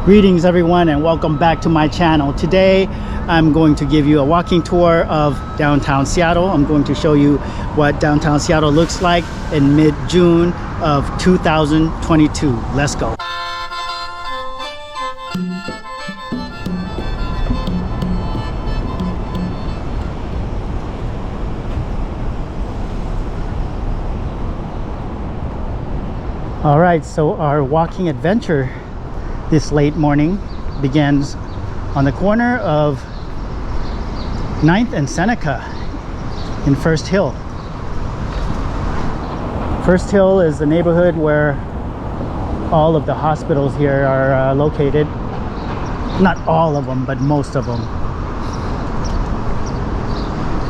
Greetings everyone and welcome back to my channel. Today I'm going to give you a walking tour of downtown Seattle. I'm going to show you what downtown Seattle looks like in mid-June of 2022. Let's go. All right, so our walking adventure this late morning begins on the corner of 9th and Seneca in First Hill. First Hill is the neighborhood where all of the hospitals here are located. Not all of them, but most of them.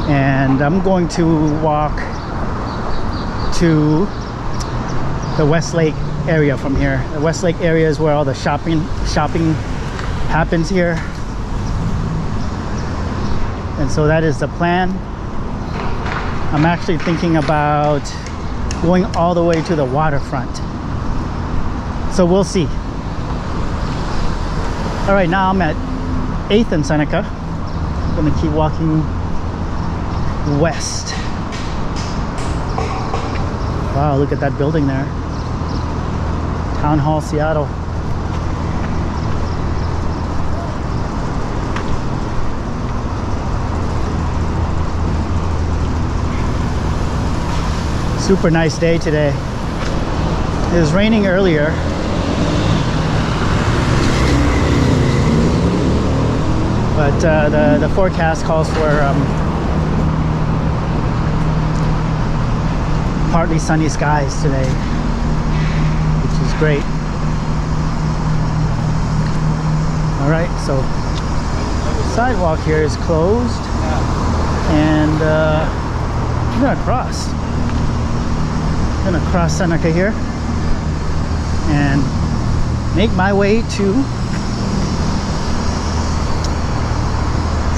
And I'm going to walk to the Westlake area from here. The Westlake area is where all the shopping happens here, and so that is the plan. I'm actually thinking about going all the way to the waterfront, so we'll see. All right, now I'm at 8th and Seneca. I'm gonna keep walking west. Wow, look at that building there. Town Hall, Seattle. Super nice day today. It was raining earlier, but the forecast calls for partly sunny skies today, which is great. All right, so sidewalk here is closed, and I'm gonna cross. I'm gonna cross Seneca here and make my way to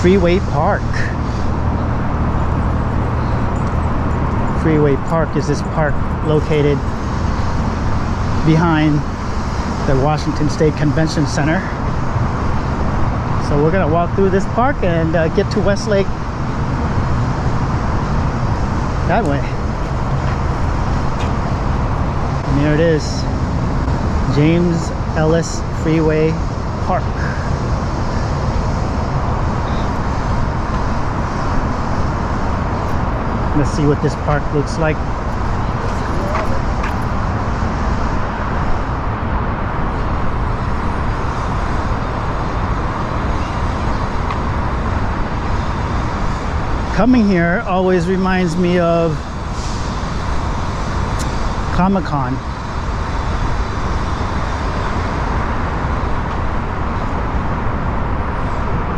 Freeway Park. Freeway Park is this park located behind the Washington State Convention Center. So we're gonna walk through this park and get to Westlake that way. And there it is, James Ellis Freeway Park. Let's see what this park looks like. Coming here always reminds me of Comic-Con.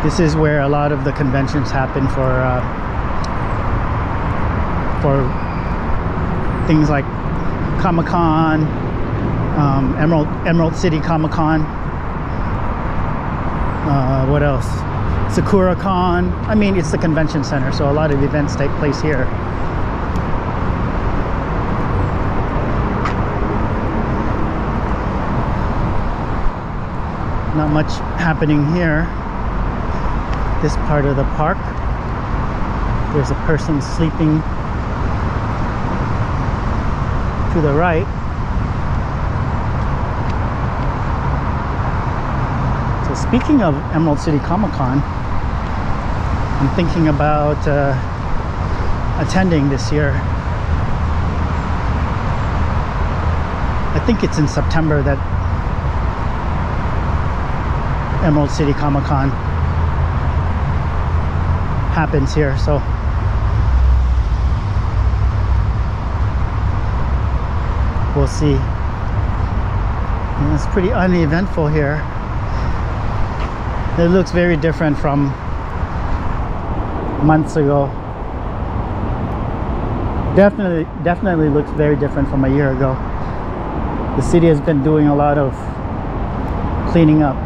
This is where a lot of the conventions happen for things like Comic-Con, Emerald City Comic-Con, what else? Sakura-Con. I mean, it's the convention center, so a lot of events take place here. Not much happening here. This part of the park, there's a person sleeping to the right. So speaking of Emerald City Comic-Con, I'm thinking about attending this year. I think it's in September that Emerald City Comic-Con happens here, so we'll see. And it's pretty uneventful here. It looks very different from months ago. Definitely looks very different from a year ago. The city has been doing a lot of cleaning up.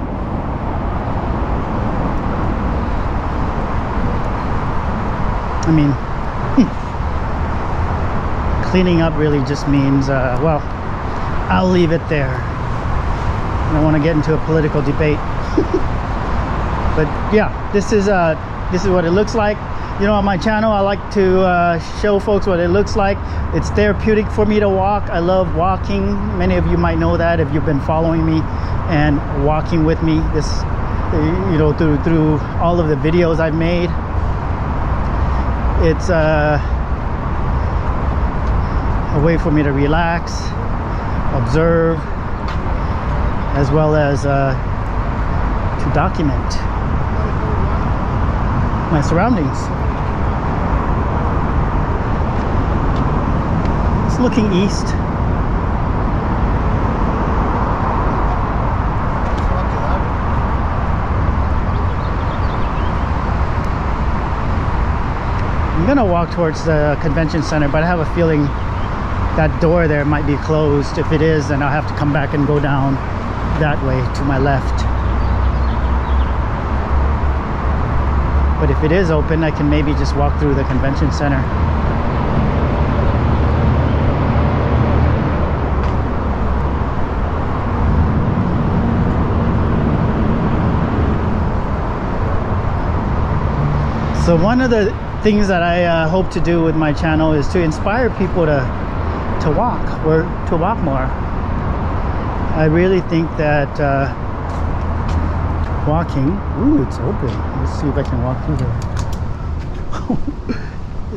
I mean, cleaning up really just means, well, I'll leave it there. I don't want to get into a political debate. But yeah, this is what it looks like. You know, on my channel, I like to show folks what it looks like. It's therapeutic for me to walk. I love walking. Many of you might know that if you've been following me and walking with me. This, you know, through all of the videos I've made. It's a way for me to relax, observe, as well as to document my surroundings. It's looking east. I'm gonna walk towards the convention center, but I have a feeling that door there might be closed. If it is, then I'll have to come back and go down that way to my left. But if it is open, I can maybe just walk through the convention center. So one of the things that I hope to do with my channel is to inspire people to walk, or to walk more. I really think that walking, ooh, it's open. Let's see if I can walk through there.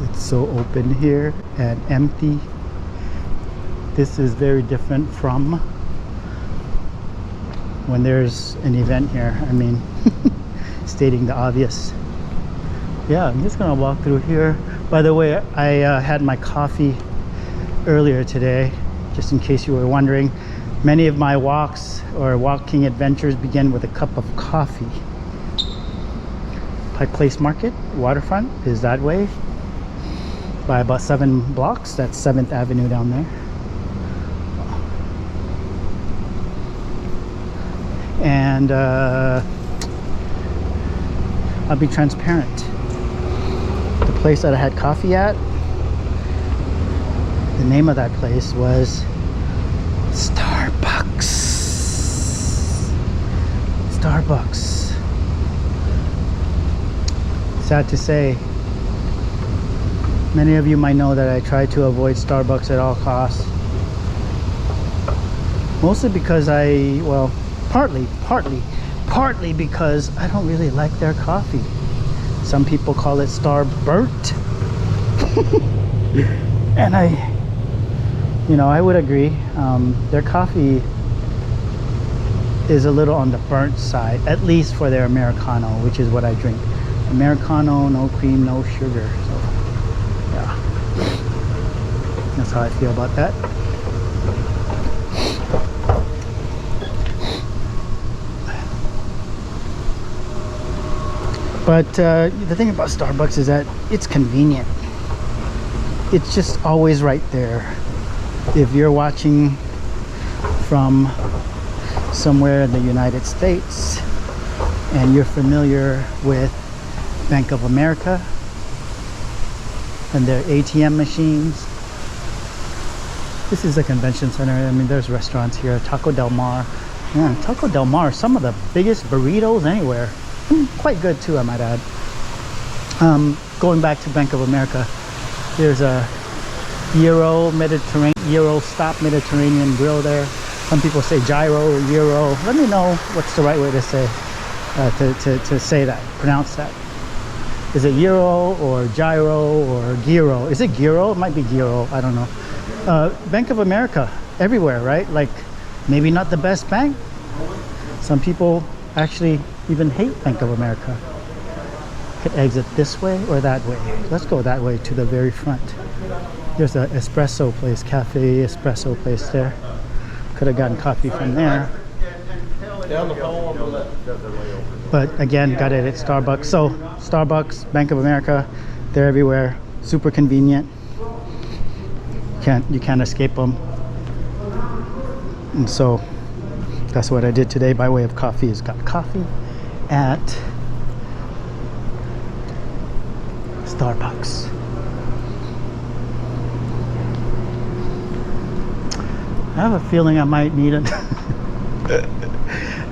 It's so open here and empty. This is very different from when there's an event here. I mean, stating the obvious. Yeah, I'm just gonna walk through here. By the way, I had my coffee earlier today, just in case you were wondering. Many of my walks or walking adventures begin with a cup of coffee. Pike Place Market, Waterfront, is that way by about 7 blocks. That's 7th Avenue down there. And I'll be transparent. The place that I had coffee at, the name of that place was Starbucks. Sad to say, many of you might know that I try to avoid Starbucks at all costs. Mostly because partly because I don't really like their coffee. Some people call it Starburnt. And I would agree. Their coffee is a little on the burnt side, at least for their Americano, which is what I drink. Americano, no cream, no sugar. So yeah, that's how I feel about that. But the thing about Starbucks is that it's convenient. It's just always right there. If you're watching from somewhere in the United States and you're familiar with Bank of America and their ATM machines, this is a convention center. I mean, there's restaurants here. Taco Del Mar. Yeah, Taco Del Mar, some of the biggest burritos anywhere. Quite good too, I might add. Going back to Bank of America, there's a Euro stop Mediterranean grill there. Some people say gyro or Euro. Let me know what's the right way to say to say that, pronounce that. Is it Euro or gyro or gyro? Is it gyro? It might be gyro, I don't know. Bank of America, everywhere, right? Like, maybe not the best bank. Some people actually even hate Bank of America. Could exit this way or that way. Let's go that way to the very front. There's an espresso place, cafe espresso place there. Could have gotten coffee from there. But again, got it at Starbucks. So Starbucks, Bank of America, they're everywhere. Super convenient. You can't escape them. And so that's what I did today by way of coffee, is got coffee at Starbucks. I have a feeling I might need it.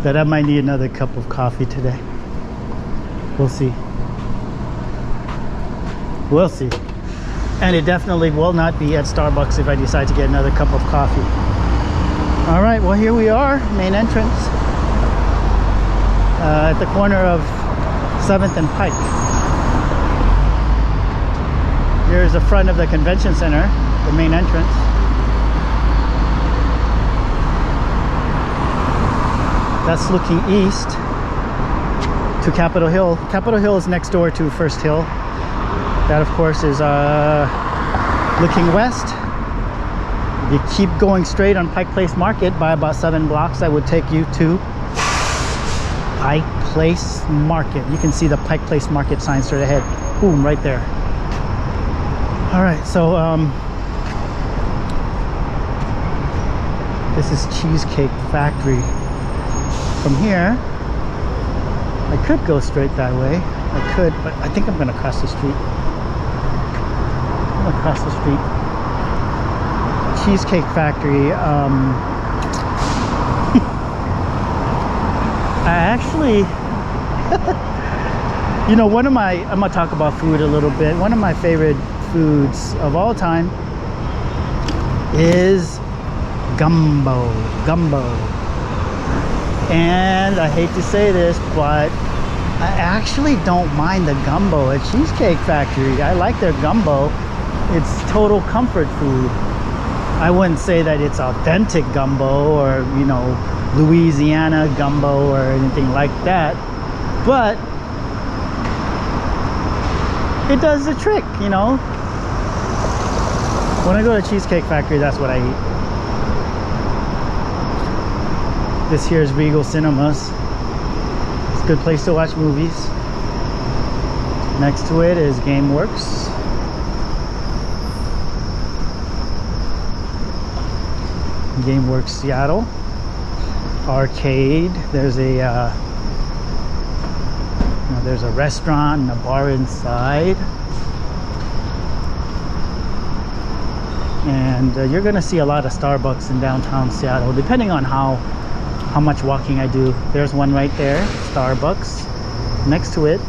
that I might need another cup of coffee today. We'll see. We'll see. And it definitely will not be at Starbucks if I decide to get another cup of coffee. All right, well, here we are, main entrance, at the corner of 7th and Pike. Here's the front of the convention center, the main entrance. That's looking east to Capitol Hill. Capitol Hill is next door to First Hill. That, of course, is looking west. You keep going straight on Pike Place Market by about 7 blocks. That would take you to Pike Place Market. You can see the Pike Place Market sign straight ahead. Boom, right there. All right, so this is Cheesecake Factory. From here, I could go straight that way. I could, but I think I'm gonna cross the street. I'm gonna cross the street. Cheesecake Factory. I actually, you know, I'm gonna talk about food a little bit. One of my favorite foods of all time is gumbo. And I hate to say this, but I actually don't mind the gumbo at Cheesecake Factory. I like their gumbo. It's total comfort food. I wouldn't say that it's authentic gumbo or, you know, Louisiana gumbo or anything like that, but it does the trick, you know. When I go to Cheesecake Factory, that's what I eat. This here is Regal Cinemas. It's a good place to watch movies. Next to it is GameWorks. GameWorks Seattle. Arcade. There's a there's a restaurant and a bar inside. And you're gonna see a lot of Starbucks in downtown Seattle, depending on how much walking I do. There's one right there, Starbucks. Next to it,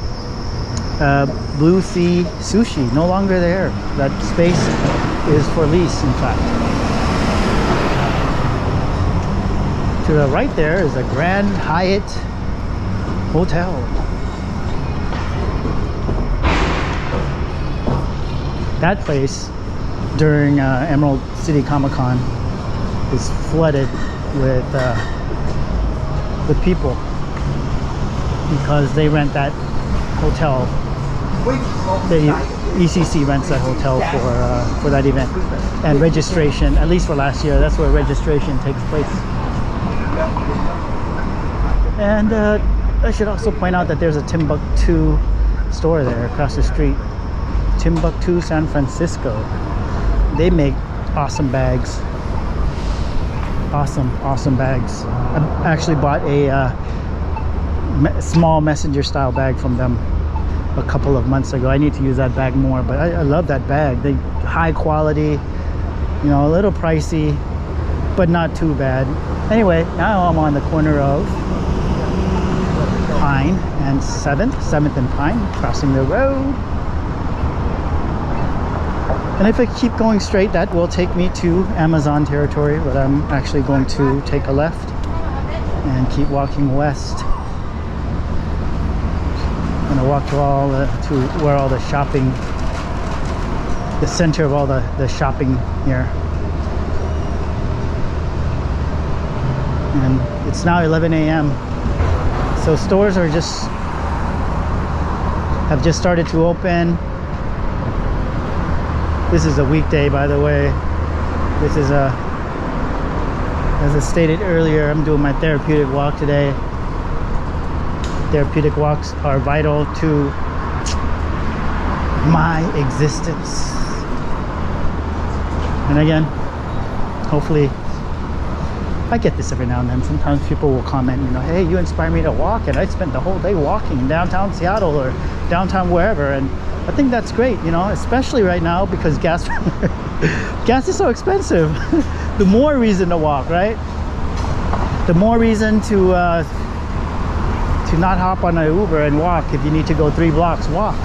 Blue Sea Sushi, no longer there. That space is for lease, in fact. To the right there is a Grand Hyatt Hotel. That place during Emerald City Comic Con is flooded with people because they rent that hotel. The ECC rents that hotel for that event, and registration, at least for last year, that's where registration takes place. And I should also point out that there's a Timbuktu store there across the street. Timbuktu, San Francisco. They make awesome bags. Awesome bags. I actually bought a small messenger style bag from them a couple of months ago. I need to use that bag more, but I love that bag. They high quality, you know, a little pricey, but not too bad. Anyway, now I'm on the corner of Pine and 7th and Pine, crossing the road. And if I keep going straight, that will take me to Amazon territory, but I'm actually going to take a left and keep walking west. I'm gonna walk to where all the shopping, the center of all the shopping here. And it's now 11 a.m. So stores have just started to open. This is a weekday, by the way. This is as I stated earlier, I'm doing my therapeutic walk today. Therapeutic walks are vital to my existence. And again, hopefully, I get this every now and then. Sometimes people will comment, you know, hey, you inspire me to walk, and I spent the whole day walking in downtown Seattle or downtown wherever, and I think that's great, you know, especially right now because gas is so expensive. The more reason to walk, right? the more reason to not hop on an Uber and walk. If you need to go 3 blocks, walk.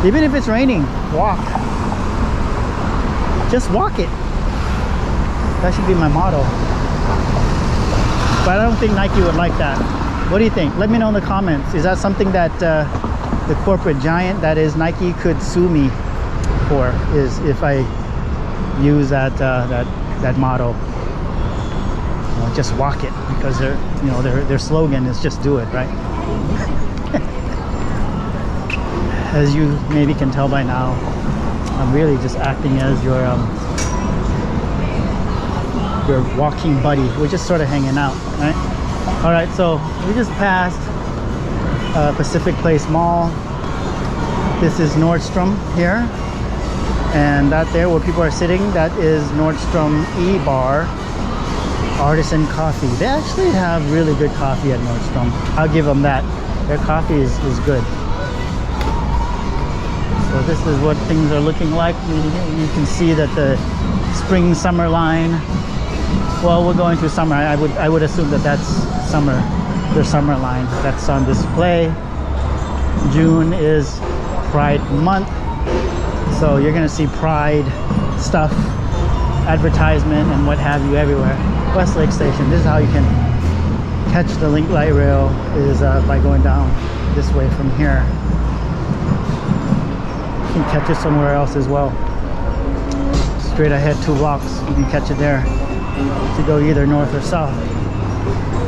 Even if it's raining, walk. Just walk it. That should be my motto. But I don't think Nike would like that. What do you think? Let me know in the comments. Is that something that the corporate giant that is Nike could sue me for? Is if I use that motto? You know, just walk it, because their slogan is just do it, right? As you maybe can tell by now, I'm really just acting as your walking buddy. We're just sort of hanging out, right? All right, so we just passed Pacific Place Mall. This is Nordstrom here, and that there where people are sitting, that is Nordstrom E-Bar Artisan Coffee. They actually have really good coffee at Nordstrom. I'll give them that. Their coffee is good. So this is what things are looking like. You can see that the spring summer line, well, we're going through summer. I would assume that that's summer, their summer line that's on display. June is Pride month, so you're gonna see Pride stuff, advertisement and what have you everywhere. Westlake Station, this is how you can catch the Link Light Rail, is by going down this way from here. You can catch it somewhere else as well. Straight ahead 2 blocks, you can catch it there to go either north or south.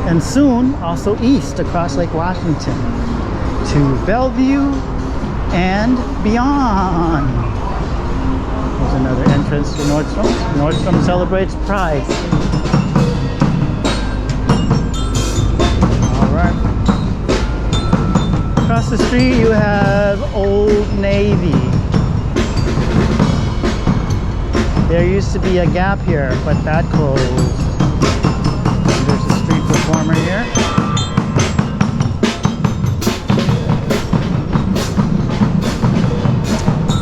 And soon also east across Lake Washington to Bellevue and beyond. There's another entrance to Nordstrom. Nordstrom celebrates Pride. Alright. Across the street you have Old Navy. There used to be a Gap here, but that closed. And there's a street performer here.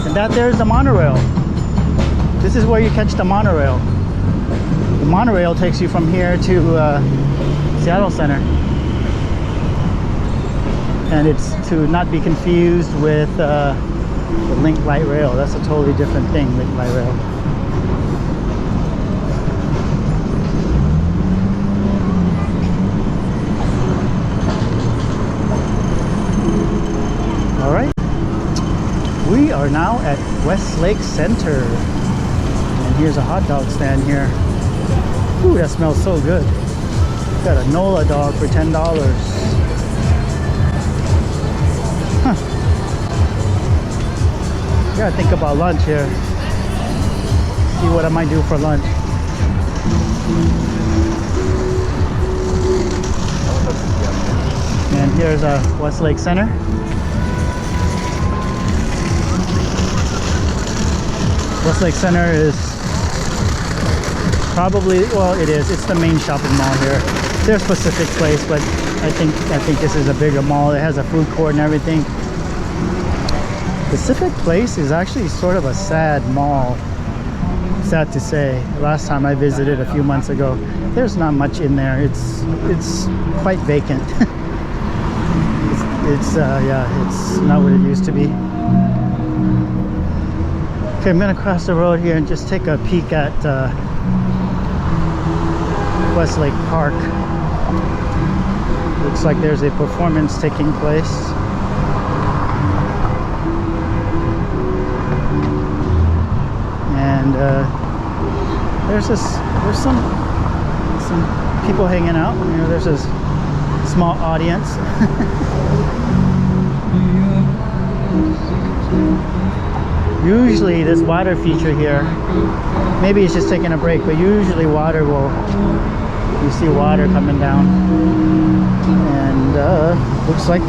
And that there's the monorail. This is where you catch the monorail. The monorail takes you from here to Seattle Center. And it's to not be confused with the Link Light Rail. That's a totally different thing, Link Light Rail. Alright, we are now at Westlake Center, and here's a hot dog stand here. Ooh, that smells so good. Got a NOLA dog for $10. Huh. Gotta think about lunch here. See what I might do for lunch. And here's Westlake Center. Westlake Center is probably, well, it is. It's the main shopping mall here. There's Pacific Place, but I think this is a bigger mall. It has a food court and everything. Pacific Place is actually sort of a sad mall. Sad to say. Last time I visited a few months ago, there's not much in there. It's quite vacant. Yeah, it's not what it used to be. Okay, I'm gonna cross the road here and just take a peek at Westlake Park. Looks like there's a performance taking place. And there's some people hanging out. You know, there's this small audience. Usually this water feature here, maybe it's just taking a break, but usually water will, you see water coming down. And looks like,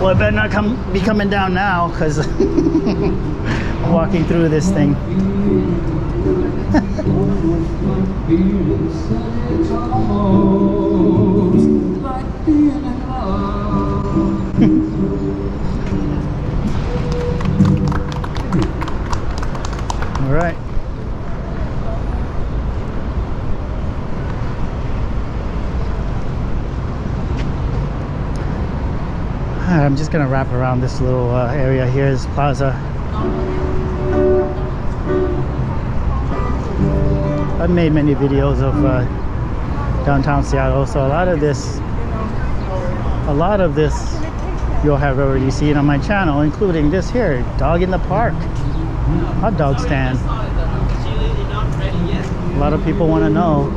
well, it better not be coming down now, because I'm walking through this thing. All right. I'm just gonna wrap around this little area here. Is Plaza. I've made many videos of downtown Seattle, so a lot of this you'll have already seen on my channel, including this here, Dog in the Park hot dog stand. A lot of people want to know.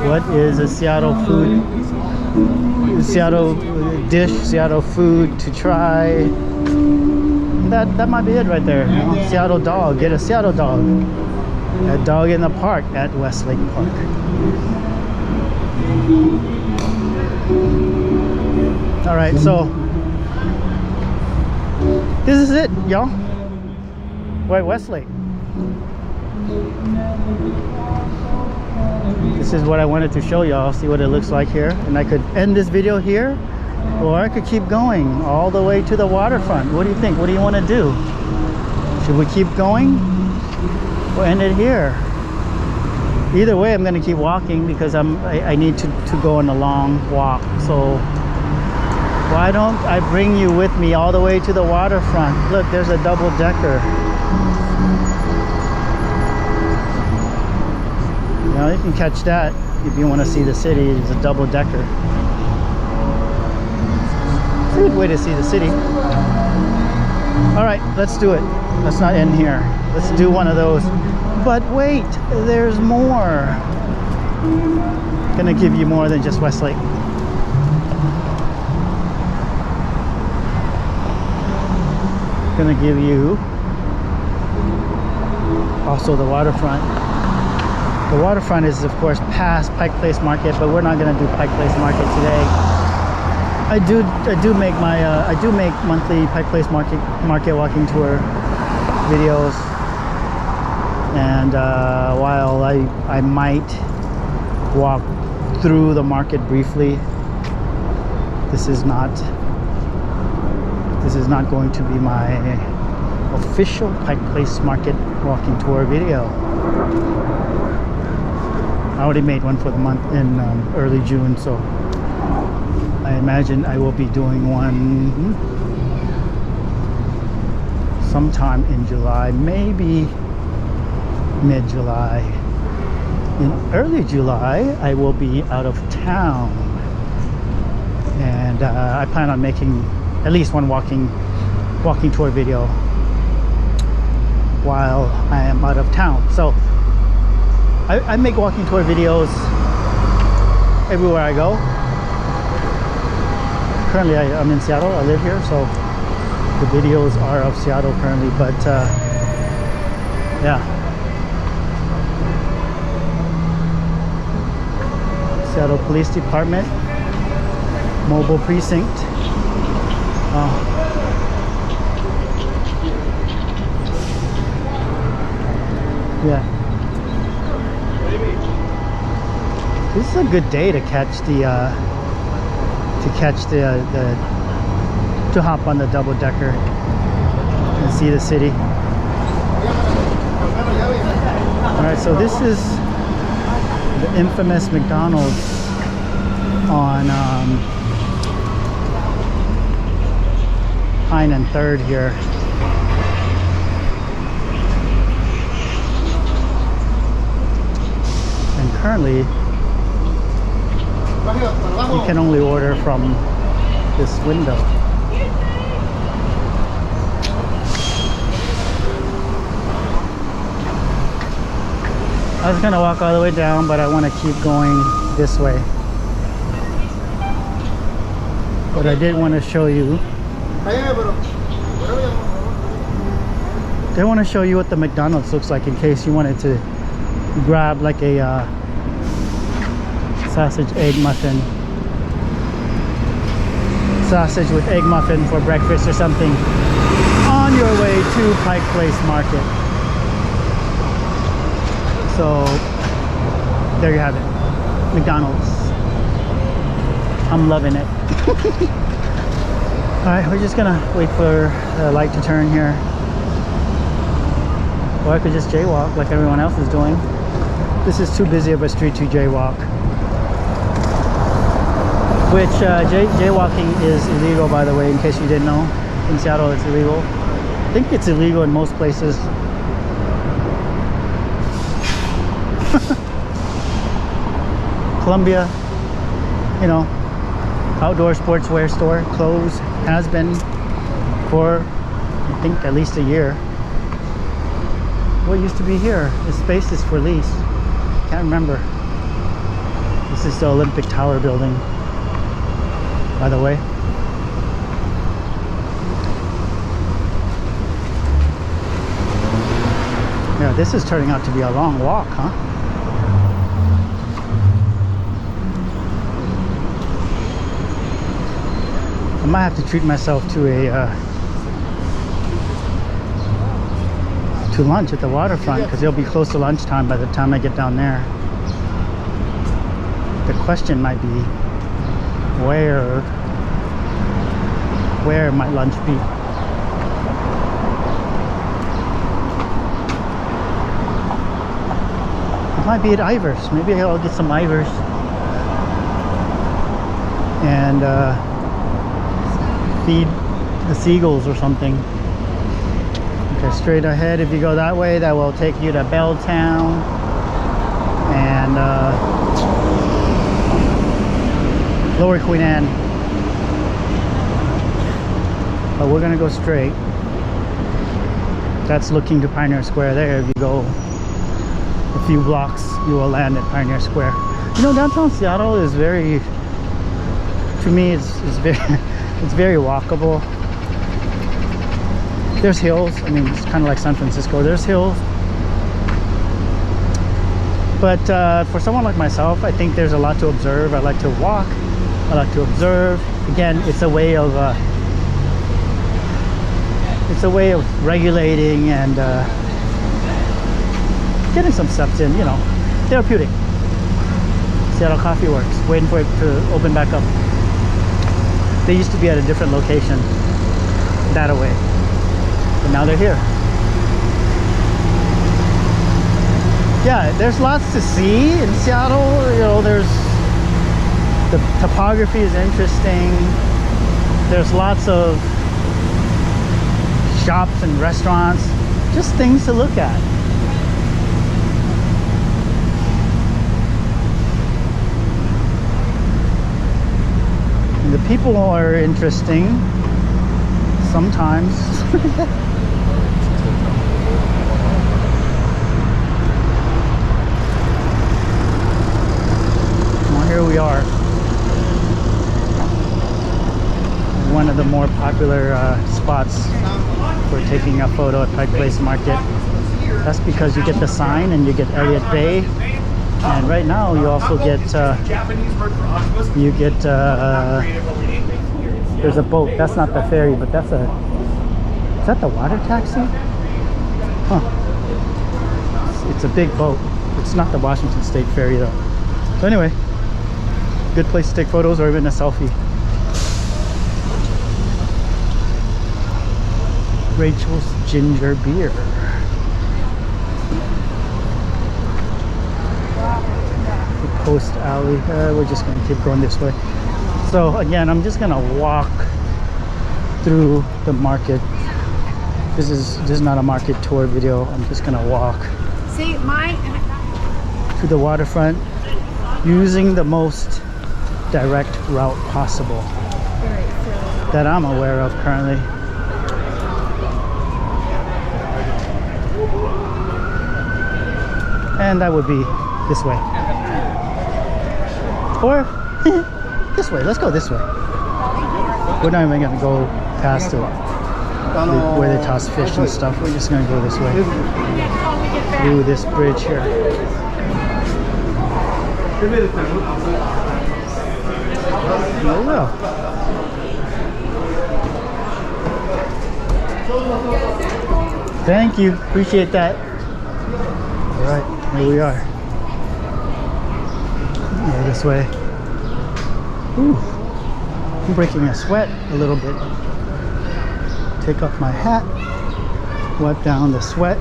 What is a Seattle dish, Seattle food to try? That might be it right there. You know? Seattle dog. Get a Seattle dog. A dog in the park at Westlake Park. All right, so this is it, y'all. We're at Westlake. This is what I wanted to show y'all. See what it looks like here, and I could end this video here, or I could keep going all the way to the waterfront. What do you think? What do you want to do? Should we keep going or end it here? Either way, I'm going to keep walking because I need to go on a long walk. So why don't I bring you with me all the way to the waterfront? Look, there's a double-decker. You know, you can catch that if you want to see the city. It's a double-decker. It's a good way to see the city. All right, let's do it. Let's not end here. Let's do one of those. But wait, there's more. Gonna give you more than just Westlake. Gonna give you also the waterfront. The waterfront is of course past Pike Place Market, but we're not gonna do Pike Place Market today. I do make monthly Pike Place Market walking tour videos, and while I might walk through the market briefly, this is not going to be my official Pike Place Market walking tour video. I already made one for the month in early June, so I imagine I will be doing one sometime in July, maybe mid-July. In early July, I will be out of town, and I plan on making at least one walking tour video while I am out of town. So I make walking tour videos everywhere I go. Currently I'm in Seattle. I live here, so the videos are of Seattle currently, but yeah, Seattle Police Department mobile precinct. Yeah, this is a good day to catch to hop on the double-decker and see the city. All right, so this is the infamous McDonald's on Pine and 3rd here. And currently, you can only order from this window. I was gonna walk all the way down, but I want to keep going this way. But I did want to show you. I want to show you what the McDonald's looks like in case you wanted to grab like a sausage egg muffin, sausage with egg muffin for breakfast or something on your way to Pike Place Market. So there you have it, McDonald's. I'm loving it. All right, we're just gonna wait for the light to turn here, or I could just jaywalk like everyone else is doing. This is too busy of a street to jaywalk. Which jaywalking is illegal, by the way, in case you didn't know. In Seattle, it's illegal. I think it's illegal in most places. Columbia, you know, outdoor sportswear store, closed, has been for I think at least a year. What used to be here? The space is for lease. Can't remember. This is the Olympic Tower building, by the way. Yeah, this is turning out to be a long walk, huh? I might have to treat myself to a to lunch at the waterfront, because it'll be close to lunchtime by the time I get down there. The question might be, where might lunch be? It might be at Ivers. Maybe I'll get some Ivers and feed the seagulls or something. Okay, straight ahead, if you go that way, that will take you to Belltown and Lower Queen Anne. But we're gonna go straight. That's looking to Pioneer Square there. If you go a few blocks, you will land at Pioneer Square. You know, downtown Seattle is very, to me, it's very it's very walkable. There's hills. I mean, it's kind of like San Francisco. There's hills. But for someone like myself, I think there's a lot to observe. I like to walk. I like to observe. Again, it's a way of regulating and getting some steps in, you know, therapeutic. Seattle Coffee Works, waiting for it to open back up. They used to be at a different location that away, but now they're here. Yeah, there's lots to see in Seattle. You know, there's the topography is interesting. There's lots of shops and restaurants, just things to look at. And the people are interesting sometimes. Well, here we are. One of the more popular spots for taking a photo at Pike Place Market. That's because you get the sign and you get Elliott Bay, and right now you also get there's a boat. That's not the ferry, but that's a, is that the water taxi? Huh. It's a big boat. It's not the Washington State Ferry though. So anyway, good place to take photos or even a selfie. Rachel's Ginger Beer. The Post Alley. We're just going to keep going this way. So again, I'm just going to walk through the market. This is not a market tour video. I'm just going to walk to the waterfront using the most direct route possible that I'm aware of currently. And that would be this way. Or this way. Let's go this way. We're not even going to go past where they toss fish and stuff. We're just going to go this way. Through this bridge here. There we go. Thank you. Appreciate that. All right, here we are. Go this way. Ooh, I'm breaking a sweat a little bit. Take off my hat, wipe down the sweat.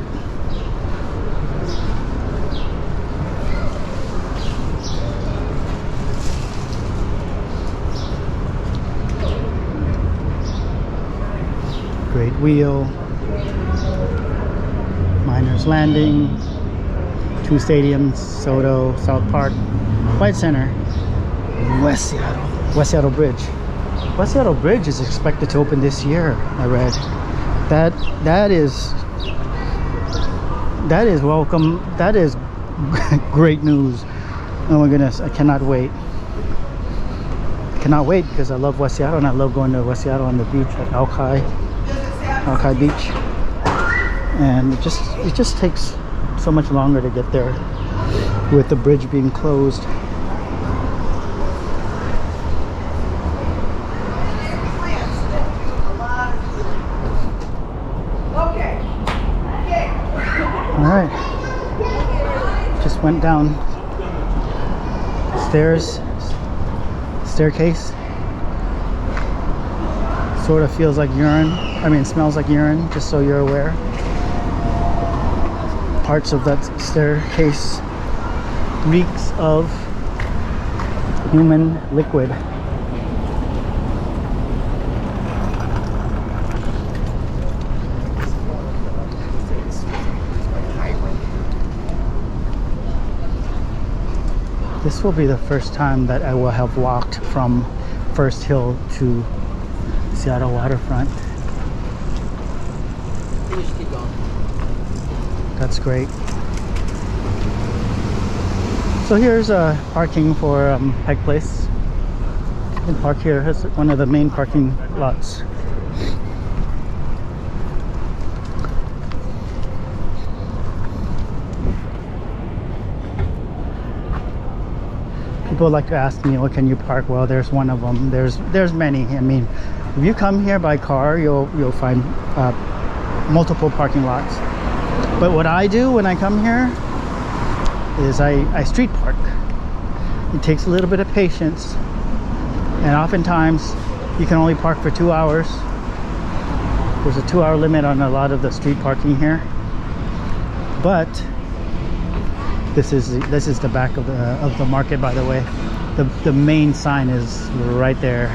Great Wheel, Miners Landing, two stadiums, Soto, South Park, White Center, West Seattle. West Seattle Bridge. West Seattle Bridge is expected to open this year, I read. That is welcome. That is great news. Oh my goodness, I cannot wait. Cannot wait because I love West Seattle and I love going to West Seattle on the beach at Alki Beach. And it just takes so much longer to get there with the bridge being closed. All right, just went down staircase. Sort of feels like urine. I mean, smells like urine, just so you're aware. Parts of that staircase reeks of human liquid. This will be the first time that I will have walked from First Hill to Seattle Waterfront. That's great. So here's parking for Pike Place. You can park here. It's one of the main parking lots. People like to ask me, "Well, can you park?" Well, there's one of them. There's many. I mean, if you come here by car, you'll find multiple parking lots. But what I do when I come here is I street park. It takes a little bit of patience, and oftentimes you can only park for 2 hours. There's a 2-hour limit on a lot of the street parking here. But this is the back of the market, by the way. The main sign is right there.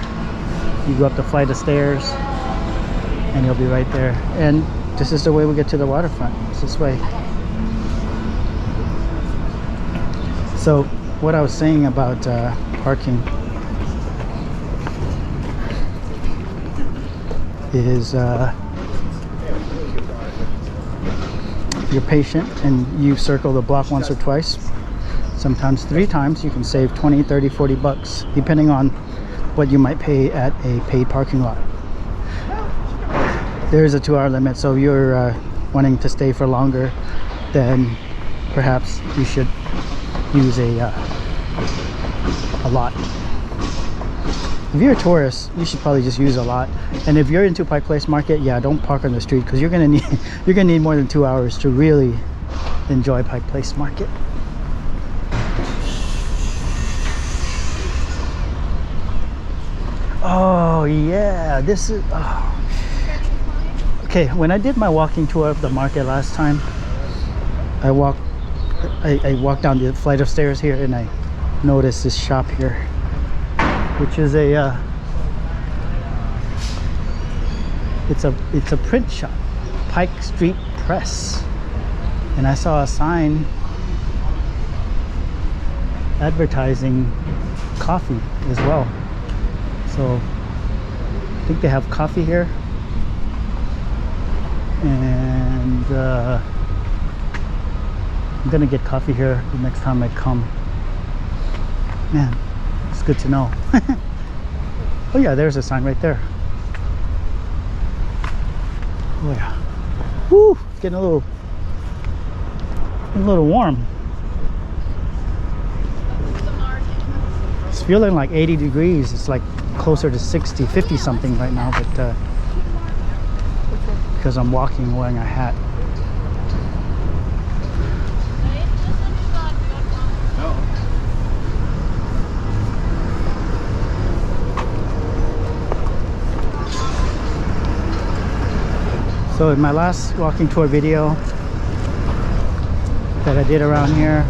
You go up the flight of stairs and you'll be right there. And this is the way we get to the waterfront. It's this way. So what I was saying about parking is if you're patient and you circle the block once or twice, sometimes 3 times, you can save 20, 30, 40 bucks depending on what you might pay at a paid parking lot. There is a 2-hour limit, so if you're wanting to stay for longer, then perhaps you should use a lot. If you're a tourist, you should probably just use a lot. And if you're into Pike Place Market, yeah, don't park on the street because you're gonna need more than 2 hours to really enjoy Pike Place Market. Oh yeah, this is okay. When I did my walking tour of the market last time, I walked down the flight of stairs here and I noticed this shop here, which is it's a print shop, Pike Street Press, and I saw a sign advertising coffee as well. So I think they have coffee here, and I'm gonna get coffee here the next time I come. Man, it's good to know. Oh yeah, there's a sign right there. Oh yeah. Woo! It's getting a little warm. It's feeling like 80 degrees. It's like closer to 60, 50 something right now, but because I'm walking wearing a hat. So in my last walking tour video that I did around here,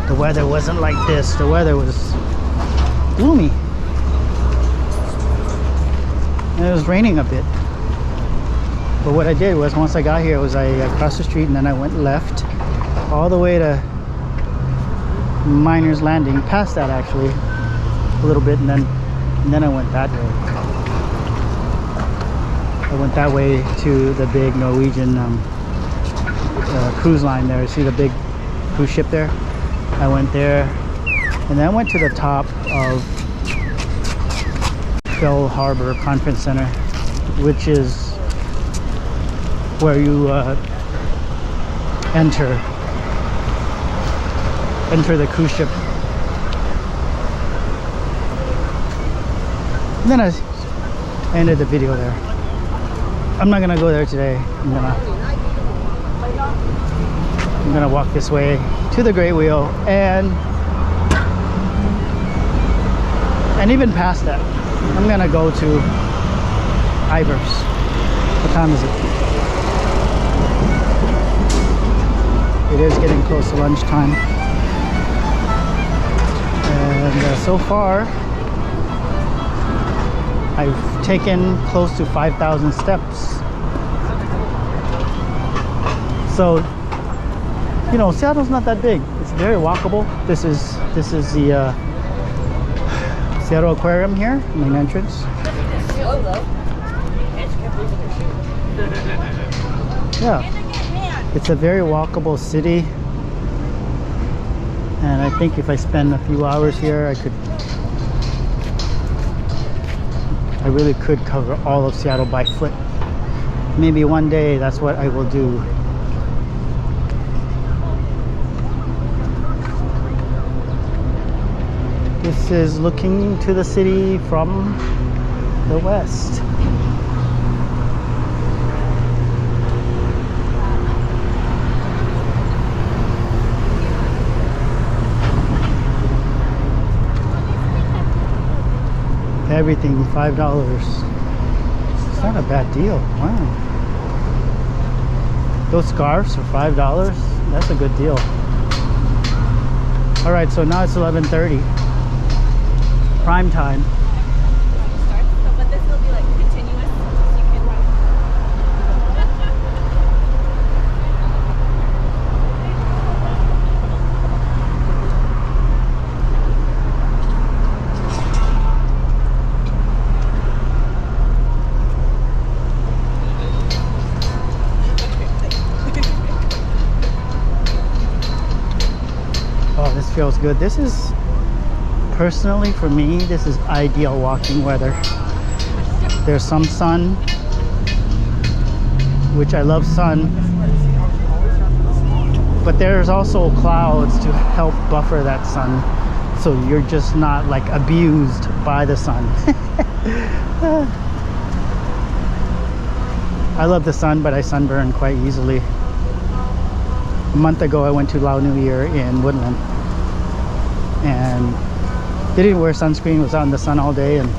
the weather wasn't like this. The weather was gloomy. and it was raining a bit. But what I did was, once I got here, was I crossed the street and then I went left all the way to Miners Landing, past that actually a little bit, and then I went that way. I went that way to the big Norwegian cruise line there. See the big cruise ship there? I went there, and then I went to the top of Bell Harbor Conference Center, which is where you enter the cruise ship. And then I ended the video there. I'm not gonna go there today. I'm gonna walk this way to the Great Wheel and even past that. I'm gonna go to Ivers. What time is it? It is getting close to lunchtime. And so far, I've taken close to 5,000 steps. So, you know, Seattle's not that big. It's very walkable. This is the Seattle Aquarium here, main entrance. Yeah, it's a very walkable city, and I think if I spend a few hours here, I really could cover all of Seattle by foot. Maybe one day that's what I will do. This is looking to the city from the west. Everything $5. It's not a bad deal. Wow. Those scarves for $5. That's a good deal. All right, so now it's 11:30. Prime time. But this will be like continuous. You can run. Oh, this feels good. This is, personally for me, this is ideal walking weather. There's some sun, which I love sun, but there's also clouds to help buffer that sun, so you're just not like abused by the sun. I love the sun, but I sunburn quite easily. A month ago I went to Lao New Year in Woodland and didn't wear sunscreen, was out in the sun all day, and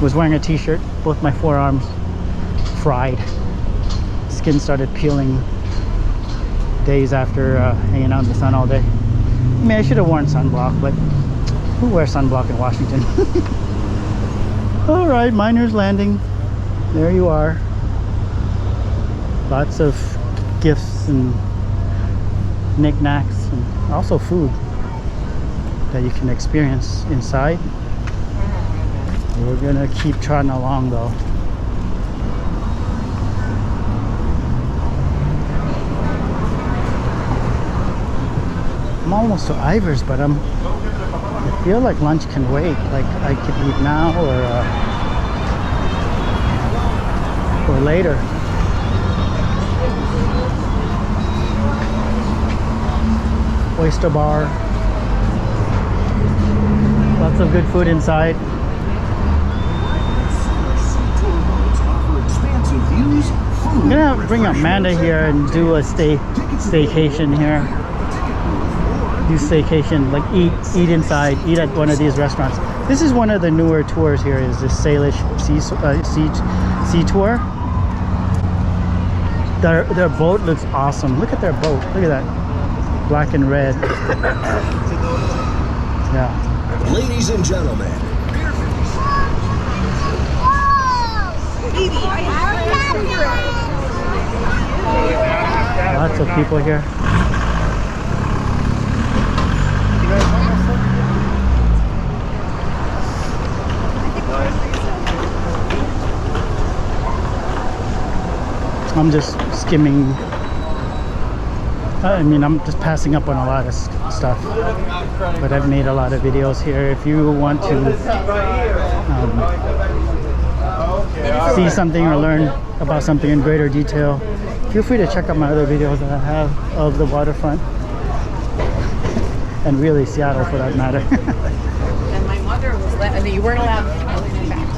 was wearing a t-shirt. Both my forearms fried. Skin started peeling days after hanging out in the sun all day. I mean, I should have worn sunblock, but who wears sunblock in Washington? All right, Miners Landing. There you are. Lots of gifts and knickknacks, and also food that you can experience inside. We're gonna keep trotting along though. I'm almost to Ivers, but I feel like lunch can wait. Like I could eat now or later. Oyster bar. Lots of good food inside. I'm gonna bring Amanda here and do a staycation here. Do staycation, like eat inside, eat at one of these restaurants. This is one of the newer tours here. Is this Salish sea tour? Their boat looks awesome. Look at their boat. Look at that, black and red. Yeah. Ladies and gentlemen, Lots of people here. I'm just skimming. I mean, I'm just passing up on a lot of stuff, but I've made a lot of videos here. If you want to see something or learn about something in greater detail, feel free to check out my other videos that I have of the waterfront and really Seattle for that matter. And my mother was you weren't allowed to come back.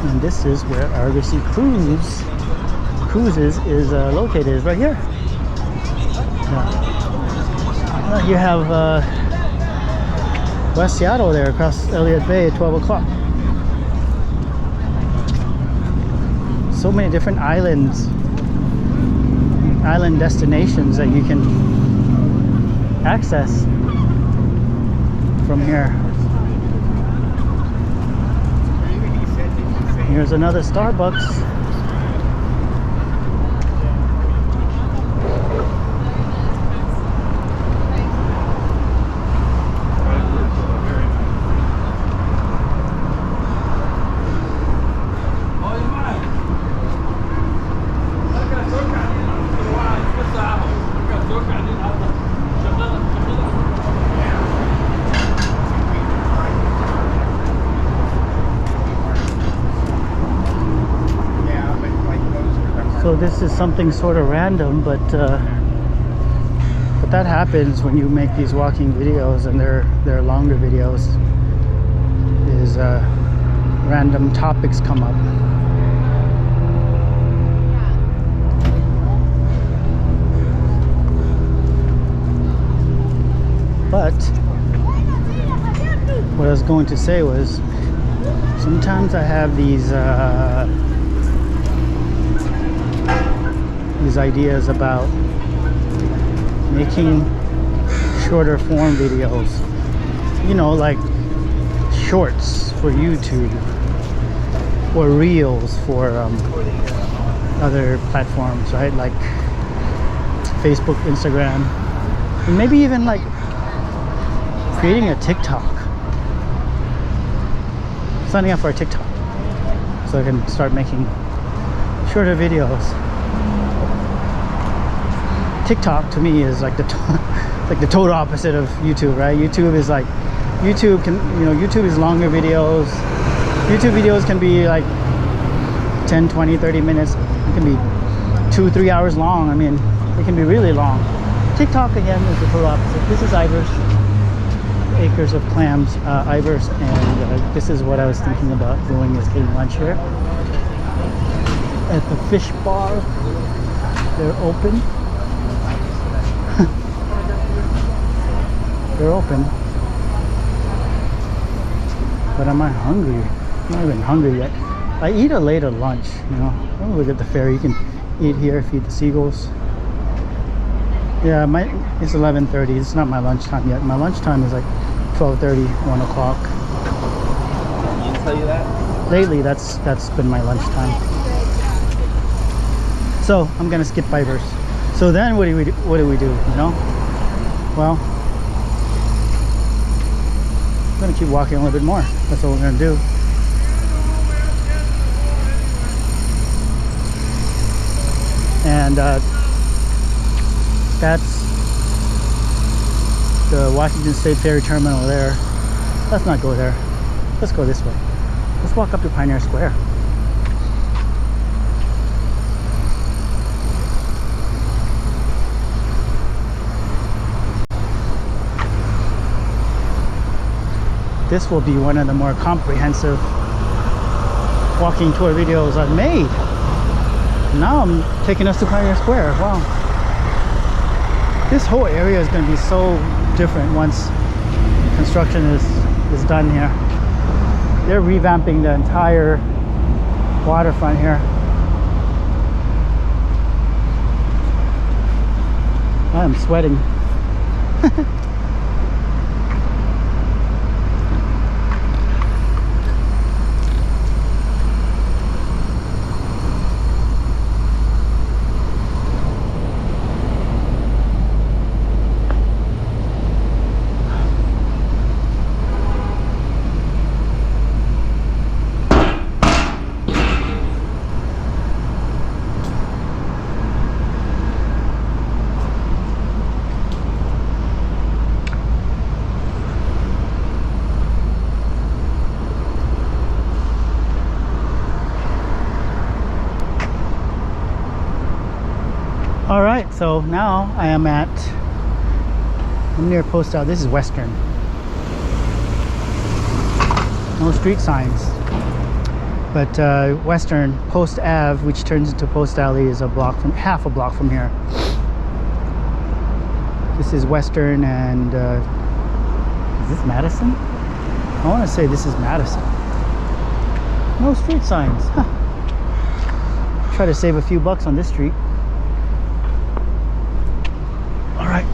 And this is where Argosy Cruises is located, is right here. Yeah. You have West Seattle there across Elliott Bay at 12 o'clock. So many different island destinations that you can access from here. Here's another Starbucks. So this is something sort of random, but that happens when you make these walking videos, and they're longer videos. Is random topics come up. But what I was going to say was, sometimes I have these ideas about making shorter form videos, you know, like shorts for YouTube or reels for other platforms, right? Like Facebook, Instagram, and maybe even like creating a TikTok, signing up for a TikTok so I can start making shorter videos. TikTok to me is like the total opposite of YouTube, right? YouTube is longer videos. YouTube videos can be like 10, 20, 30 minutes. It can be 2-3 hours long. I mean, it can be really long. TikTok again is the total opposite. This is Ivers, acres of clams, Ivers, and this is what I was thinking about doing, is getting lunch here at the fish bar. They're open. They're open. But am I hungry? I'm not even hungry yet. I eat a later lunch, you know. Oh, look at the ferry. You can eat here, feed the seagulls. Yeah, it's 11:30. It's not my lunchtime yet. My lunchtime is like 12:30, 1 o'clock. Did he tell you that? Lately, that's been my lunchtime. So I'm gonna skip Ivers. So then what do we do? You know? Well, I'm gonna keep walking a little bit more. That's what we're gonna do. And that's the Washington State Ferry Terminal there. Let's not go there. Let's go this way. Let's walk up to Pioneer Square. This will be one of the more comprehensive walking tour videos I've made. Now I'm taking us to Pioneer Square. Wow. This whole area is going to be so different once construction is done here. They're revamping the entire waterfront here. I am sweating. so now I'm near Post Alley. This is Western. No street signs. But Western, Post Ave, which turns into Post Alley, is half a block from here. This is Western, and is this Madison? I want to say this is Madison. No street signs. Huh. Try to save a few bucks on this street. All right.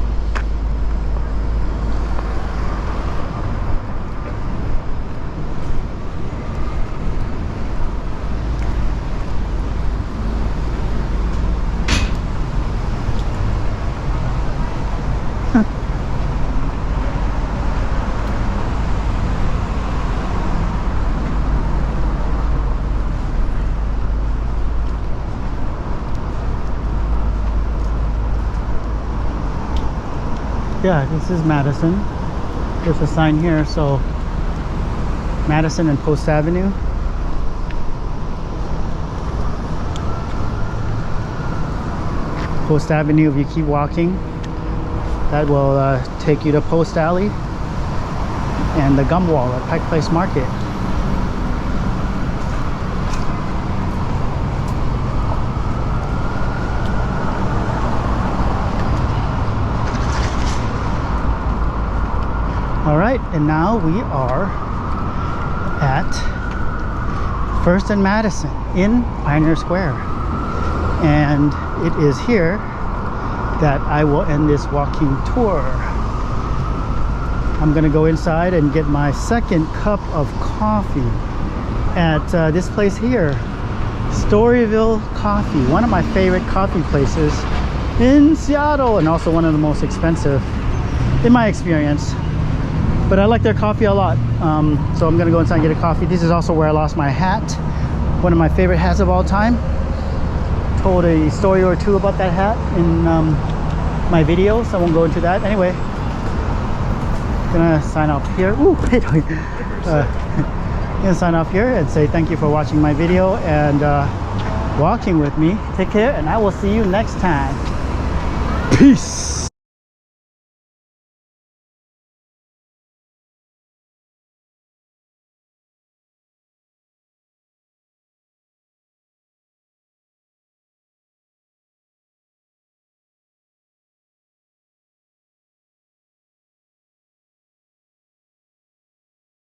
Yeah, this is Madison. There's a sign here, so Madison and Post Avenue. Post Avenue, if you keep walking, that will take you to Post Alley and the gum wall at Pike Place Market. All right, and now we are at First and Madison in Pioneer Square, and it is here that I will end this walking tour. I'm gonna go inside and get my second cup of coffee at this place here, Storyville Coffee, one of my favorite coffee places in Seattle, and also one of the most expensive in my experience. But I like their coffee a lot, so I'm gonna go inside and get a coffee. This is also where I lost my hat, one of my favorite hats of all time. Told a story or two about that hat in my video, so I won't go into that. Anyway, gonna sign off here. Ooh, wait, gonna sign off here and say thank you for watching my video and walking with me. Take care, and I will see you next time. Peace.